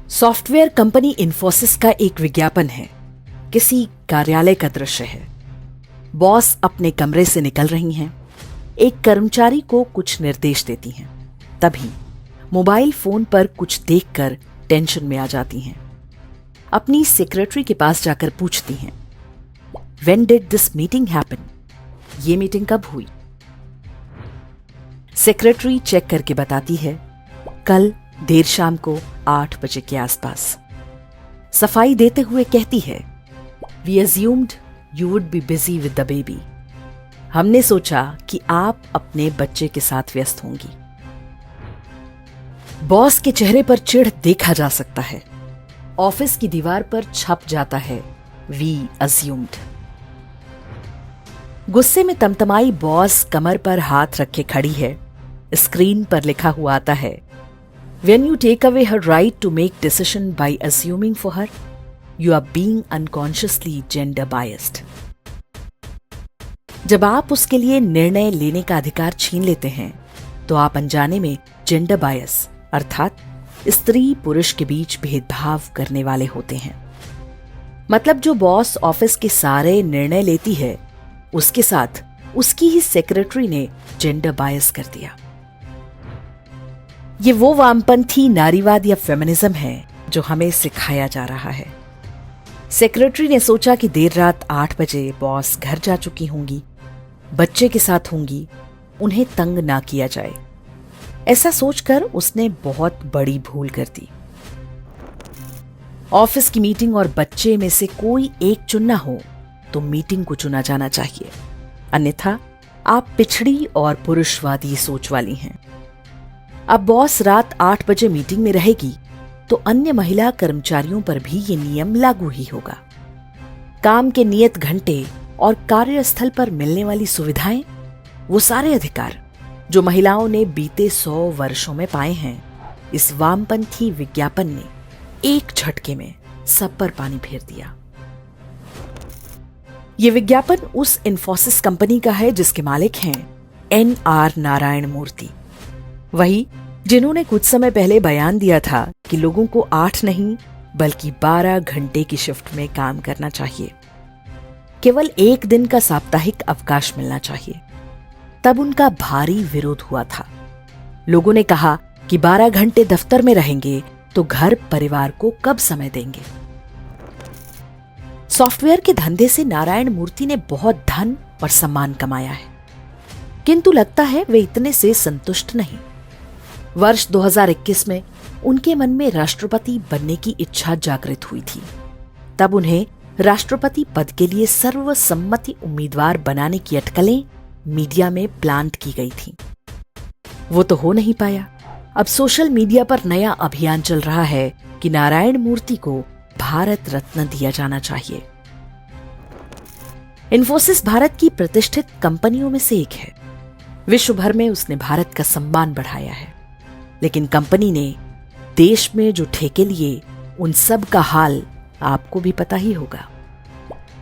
Software company Infosys का एक विज्ञापन है। किसी कार्यालय का दृश्य है। बॉस अपने कमरे से निकल रही हैं। एक कर्मचारी को कुछ निर्देश देती हैं। तभी मोबाइल फोन पर कुछ देखकर टेंशन में आ जाती हैं। अपनी सेक्रेटरी के पास जाकर पूछती हैं, When did this meeting happen? ये मीटिंग कब हुई? सेक्रेटरी चेक करके बताती है, कल देर शाम को 8 बजे के आसपास। सफाई देते हुए कहती है, We assumed you would be busy with the baby. हमने सोचा कि आप अपने बच्चे के साथ व्यस्त होंगी। बॉस के चेहरे पर चिढ़ देखा जा सकता है। ऑफिस की दीवार पर छप जाता है, We assumed। गुस्से में तमतमाई बॉस कमर पर हाथ रखे खड़ी है। स्क्रीन पर लिखा हुआ आता है, When you take away her right to make decision by assuming for her, you are being unconsciously gender biased. जब आप उसके लिए निर्णय लेने का अधिकार छीन लेते हैं, तो आप अनजाने में जेंडर बायस अर्थात स्त्री पुरुष के बीच भेदभाव करने वाले होते हैं। मतलब जो बॉस ऑफिस के सारे निर्णय लेती है, उसके साथ उसकी ही सेक्रेटरी ने जेंडर बायस कर दिया। ये वो वामपंथी नारीवाद या फेमिनिज्म है जो हमें सिखाया जा रहा है। सेक्रेटरी ने सोचा कि देर रात 8 बजे बॉस घर जा चुकी होंगी, बच्चे के साथ होंगी, उन्हें तंग ना किया जाए। ऐसा सोचकर उसने बहुत बड़ी भूल कर दी। ऑफिस की मीटिंग और बच्चे में से कोई एक चुनना हो तो मीटिंग को चुना जाना चाहिए, अन्यथा आप पिछड़ी और पुरुषवादी सोच वाली हैं। अब बॉस रात 8 बजे मीटिंग में रहेगी तो अन्य महिला कर्मचारियों पर भी ये नियम लागू ही होगा। काम के नियत घंटे और कार्यस्थल पर मिलने वाली सुविधाएं, वो सारे अधिकार जो महिलाओं ने बीते 100 वर्षों में पाए हैं, इस वामपंथी विज्ञापन ने एक झटके में सब पर पानी फेर दिया। ये विज्ञापन उस इन्फोसिस कंपनी का है जिसके मालिक हैं NR नारायण मूर्ति, वही जिन्होंने कुछ समय पहले बयान दिया था कि लोगों को 8 नहीं बल्कि 12 घंटे की शिफ्ट में काम करना चाहिए, केवल 1 दिन का साप्ताहिक अवकाश मिलना चाहिए। तब उनका भारी विरोध हुआ था। लोगों ने कहा कि 12 घंटे दफ्तर में रहेंगे तो घर परिवार को कब समय देंगे। सॉफ्टवेयर के धंधे से नारायण मूर्ति ने बहुत धन और सम्मान कमाया है, किंतु लगता है वे इतने से संतुष्ट नहीं। वर्ष 2021 में उनके मन में राष्ट्रपति बनने की इच्छा जागृत हुई थी। तब उन्हें राष्ट्रपति पद के लिए सर्वसम्मति उम्मीदवार बनाने की अटकलें मीडिया में प्लांट की गई थी। वो तो हो नहीं पाया। अब सोशल मीडिया पर नया अभियान चल रहा है कि नारायण मूर्ति को भारत रत्न दिया जाना चाहिए। इन्फोसिस भारत की प्रतिष्ठित कंपनियों में से एक है। विश्व भर में उसने भारत का सम्मान बढ़ाया है, लेकिन कंपनी ने देश में जो ठेके लिए, उन सब का हाल आपको भी पता ही होगा।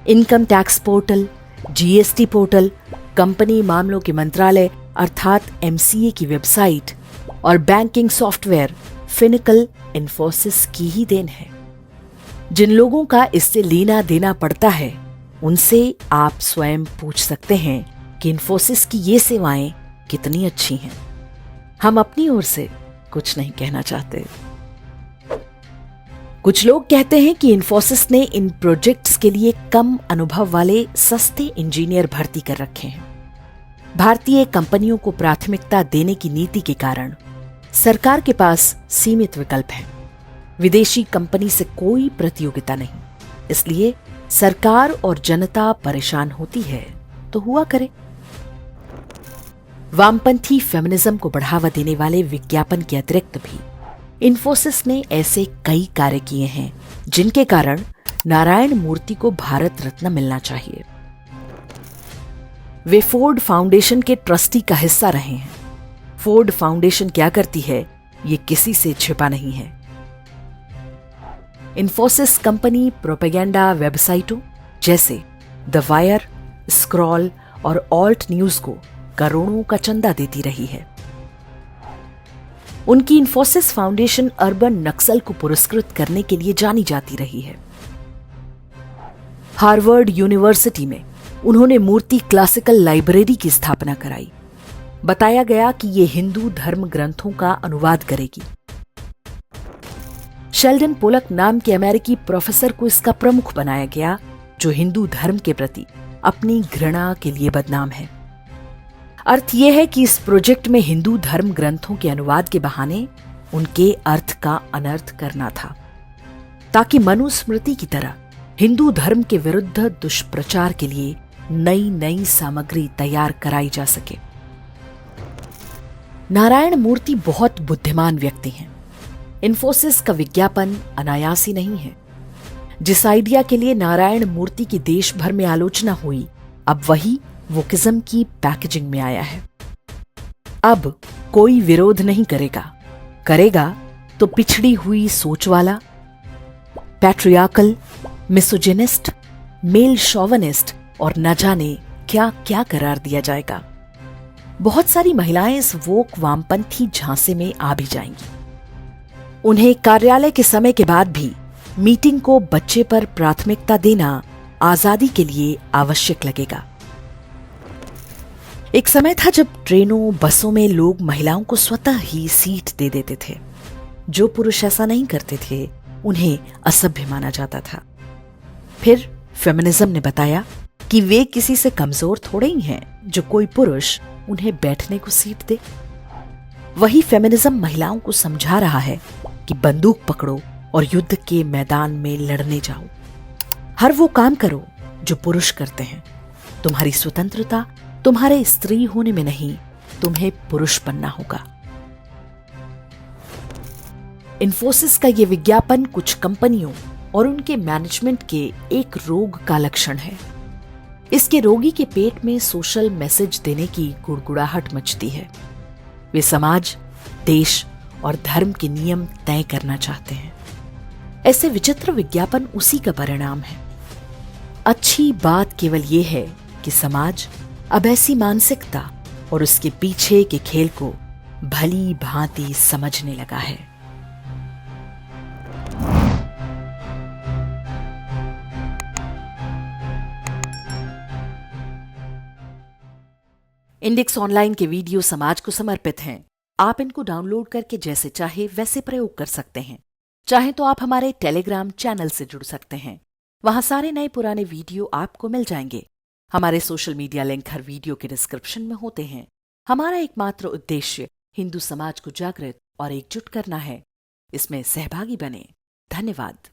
Income tax portal, GST portal, company मामलों के मंत्रालय अर्थात MCA की वेबसाइट और बैंकिंग सॉफ्टवेयर फिनिकल इन्फोसिस की ही देन है। जिन लोगों का इससे लेना देना पड़ता है, उनसे आप स्वयं पूछ सकते हैं कि इन्फोसिस की ये सेवाएं कितनी अच्छी हैं। हम अपनी ओर से कुछ नहीं कहना चाहते। कुछ लोग कहते हैं कि इन्फोसिस ने इन प्रोजेक्ट्स के लिए कम अनुभव वाले सस्ते इंजीनियर भर्ती कर रखे हैं। भारतीय कंपनियों को प्राथमिकता देने की नीति के कारण सरकार के पास सीमित विकल्प हैं। विदेशी कंपनी से कोई प्रतियोगिता नहीं, इसलिए सरकार और जनता परेशान होती है तो हुआ करे। वामपंथी फेमिनिज्म को बढ़ावा देने वाले विज्ञापन के अतिरिक्त भी इन्फोसिस ने ऐसे कई कार्य किए हैं जिनके कारण नारायण मूर्ति को भारत रत्न मिलना चाहिए। वे फोर्ड फाउंडेशन के ट्रस्टी का हिस्सा रहे हैं। फोर्ड फाउंडेशन क्या करती है, ये किसी से छिपा नहीं है। इन्फोसिस कंपनी प्रोपेगेंडा वेबसाइटों जैसे द वायर, स्क्रॉल और ऑल्ट न्यूज को करोड़ों का चंदा देती रही है। उनकी इन्फोसिस फाउंडेशन अर्बन नक्सल को पुरस्कृत करने के लिए जानी जाती रही है। हार्वर्ड यूनिवर्सिटी में उन्होंने मूर्ति क्लासिकल लाइब्रेरी की स्थापना कराई। बताया गया कि ये हिंदू धर्म ग्रंथों का अनुवाद करेगी। शेल्डन पोलक नाम के अमेरिकी प्रोफेसर को इसका प्रमुख बनाया गया, जो हिंदू धर्म के प्रति अपनी घृणा के लिए बदनाम है। अर्थ यह है कि इस प्रोजेक्ट में हिंदू धर्म ग्रंथों के अनुवाद के बहाने उनके अर्थ का अनर्थ करना था, ताकि मनुस्मृति की तरह हिंदू धर्म के विरुद्ध दुष्प्रचार के लिए नई नई सामग्री तैयार कराई जा सके। नारायण मूर्ति बहुत बुद्धिमान व्यक्ति हैं। इन्फोसिस का विज्ञापन अनायासी नहीं है। जिस आइडिया के लिए नारायण मूर्ति की देश भर में आलोचना हुई, अब वही वोकिज्म की पैकेजिंग में आया है। अब कोई विरोध नहीं करेगा तो पिछड़ी हुई सोच वाला, पैट्रियार्कल, मिसोजिनिस्ट, मेल शोवनिस्ट और न जाने क्या क्या करार दिया जाएगा। बहुत सारी महिलाएं इस वोक वामपंथी झांसे में आ भी जाएंगी। उन्हें कार्यालय के समय के बाद भी मीटिंग को बच्चे पर प्राथमिकता देना आजादी के लिए आवश्यक लगेगा। एक समय था जब ट्रेनों बसों में लोग महिलाओं को स्वतः ही सीट दे देते थे। जो पुरुष ऐसा नहीं करते थे उन्हें असभ्य माना जाता था। फिर फेमिनिज्म ने बताया कि वे किसी से कमजोर थोड़े ही हैं जो कोई पुरुष उन्हें बैठने को सीट दे। वही फेमिनिज्म महिलाओं को समझा रहा है कि बंदूक पकड़ो और युद्ध के मैदान में लड़ने जाओ। हर वो काम करो जो पुरुष करते हैं। तुम्हारी स्वतंत्रता तुम्हारे स्त्री होने में नहीं, तुम्हें पुरुष बनना होगा। इन्फोसिस का यह विज्ञापन कुछ कंपनियों और उनके मैनेजमेंट के एक रोग का लक्षण है। इसके रोगी के पेट में सोशल मैसेज देने की गुड़गुड़ाहट मचती है। वे समाज, देश और धर्म के नियम तय करना चाहते हैं। ऐसे विचित्र विज्ञापन उसी का परिणाम है। अच्छी बात केवल यह है कि समाज अब ऐसी मानसिकता और उसके पीछे के खेल को भली भांति समझने लगा है। इंडेक्स ऑनलाइन के वीडियो समाज को समर्पित हैं। आप इनको डाउनलोड करके जैसे चाहे वैसे प्रयोग कर सकते हैं। चाहे तो आप हमारे टेलीग्राम चैनल से जुड़ सकते हैं। वहां सारे नए पुराने वीडियो आपको मिल जाएंगे। हमारे सोशल मीडिया लिंक हर वीडियो के डिस्क्रिप्शन में होते हैं। हमारा एकमात्र उद्देश्य हिंदू समाज को जागृत और एकजुट करना है। इसमें सहभागी बने। धन्यवाद।